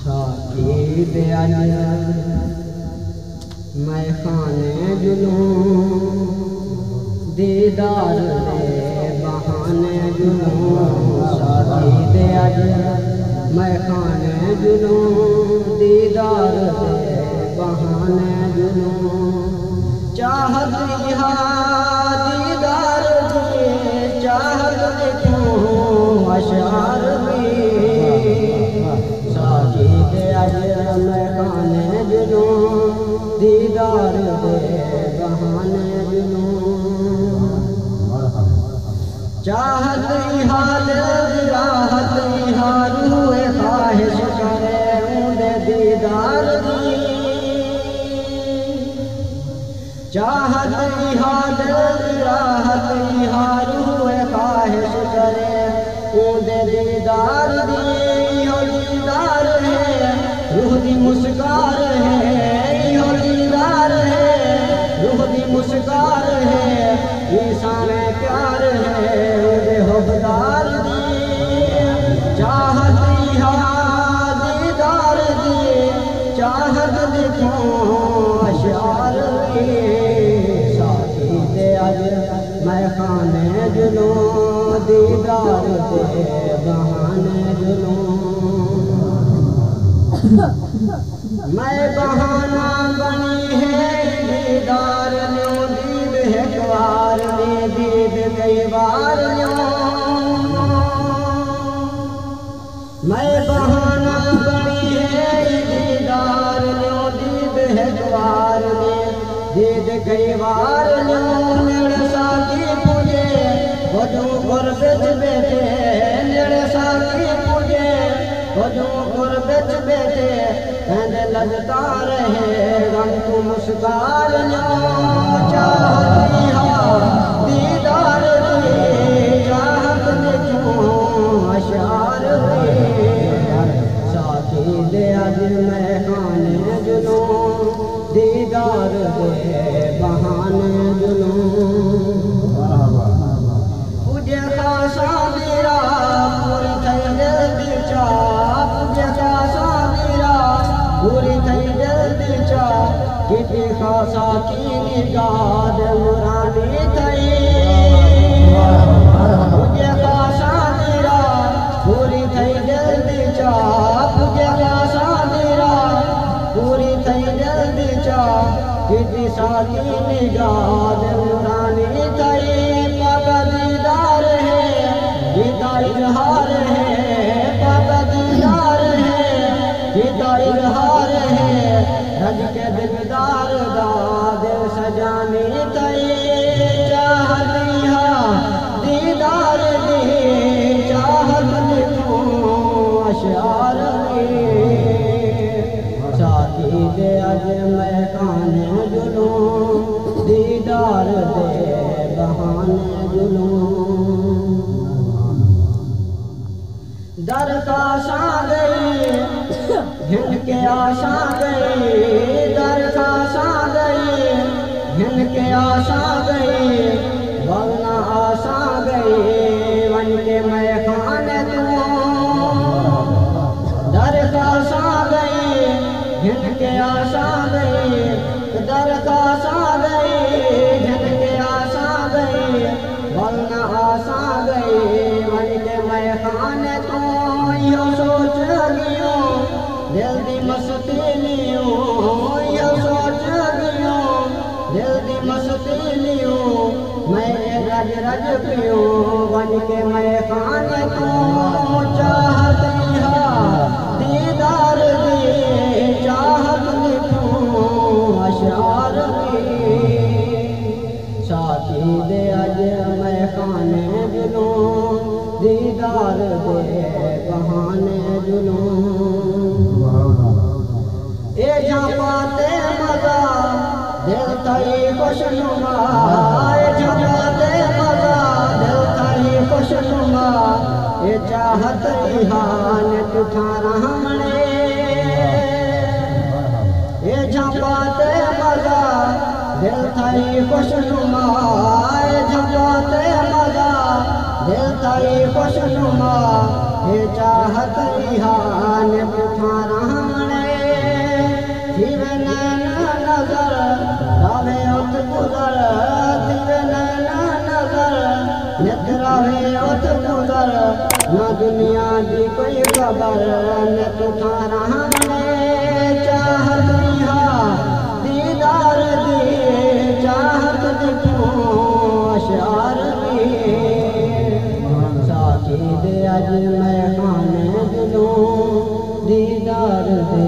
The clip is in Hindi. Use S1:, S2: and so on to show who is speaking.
S1: साकी दे आया मैं खाने जुलूं दीदार दे बहाने जुलूं साकी दे आया मैं खाने जुलूं दीदार दे बहाने जुलूं चाहत यहाँ दीदार दे चाहत देखूं अशार में साकी दे आया मैं खाने जुलूं दीदार दे बहाने जुलूं चाहत हाल राहत रूए ख्वाहिश करे ऊंदे दीदार दी चाहत हाल राहत रूए ख्वाहिश करे ऊंदे दीदार दी हो दीदार है रूह दी मुस्कार है यो दीदार है रूह दी मुस्कार है इंसान प्यार है उदे होबदार दी चाहत दीदार दी चाहत देखूं अशार साथी दे आज मैं खाने जुलूं दीदार दे बहाने जुलूं मैं बहाना बनी है दीदार ल्यों दीद है कवार में दीद कई बार ल्यों मैं बहाना बनी है दीदार ल्यों दीद है कवार में दीद कई बार ल्यों नेड़े साकी पूजे वजू गुरबत बैठे नेड़े साकी पूजे वजू गुरबत बैठे लजता रहे गम तू मुस्कार चाहती दीदार दे चाहत देखूं अशार साथी दे आज मैं खाने जुलूं दीदार दे बहाने जुलूं मुझे खासा मेरा पूरी थई जल्दी चाह मुझे खासा मेरा पूरी थई जल्दी चाह कितनी खासा की निगाह मुरानी थई मुझे खासा मेरा पूरी थई जल्दी चाह मुझे खासा मेरा पूरी थई जल्दी चाह कितनी साकी निगाह मुरानी थई पापा दीदार है गीता इजहार है पापा दीदार है गीता इजहार है रज के दिलदार दाद सजानी तई चाहती दीदार दे चाहत देखूं अशार साथी दे आज मैं खाने जुलूं दीदार दे बहाने जुलूं दर का सा गई हिंद के आशा गई दर का सा गई हिंद के आशा गई वरना आशा गई वन के मैं खाने दर का सा गई हिंद के आशा गई दर का सा गई हिंद के आशा गई वरना आशा गई वन के मैं खाने यो सोच लियो दिल दी मस्ती लियो यो सोच लियो दिल दी मस्ती लियो मैं रज रज पियो बन के मैं खाने को चाहती दीदार दे चाहत देखूं अशार साथी दे आज मैं खाने जुलूं दीदार दे बहाने जुलूं ए जहाँ पाते मजा दिल थई खुशनुमा ए जहाँ पाते मजा दिल थई खुशनुमा ए चाहत हान तुठारा हमने ए जहाँ पाते मजा दिल थई खुशनुमा ए जहाँ पाते मजा दिल थई खुशनुमा ए चाहत हान तुठारा गुजर दिल नैना नजर नितरावे उठ गुजर ना दुनिया दी कोई खबर न तुथा रहने चाहत हा दीदार दी चाहत दिखूं अशार दी साकी दे अज मैं खाने दिलों दीदार दे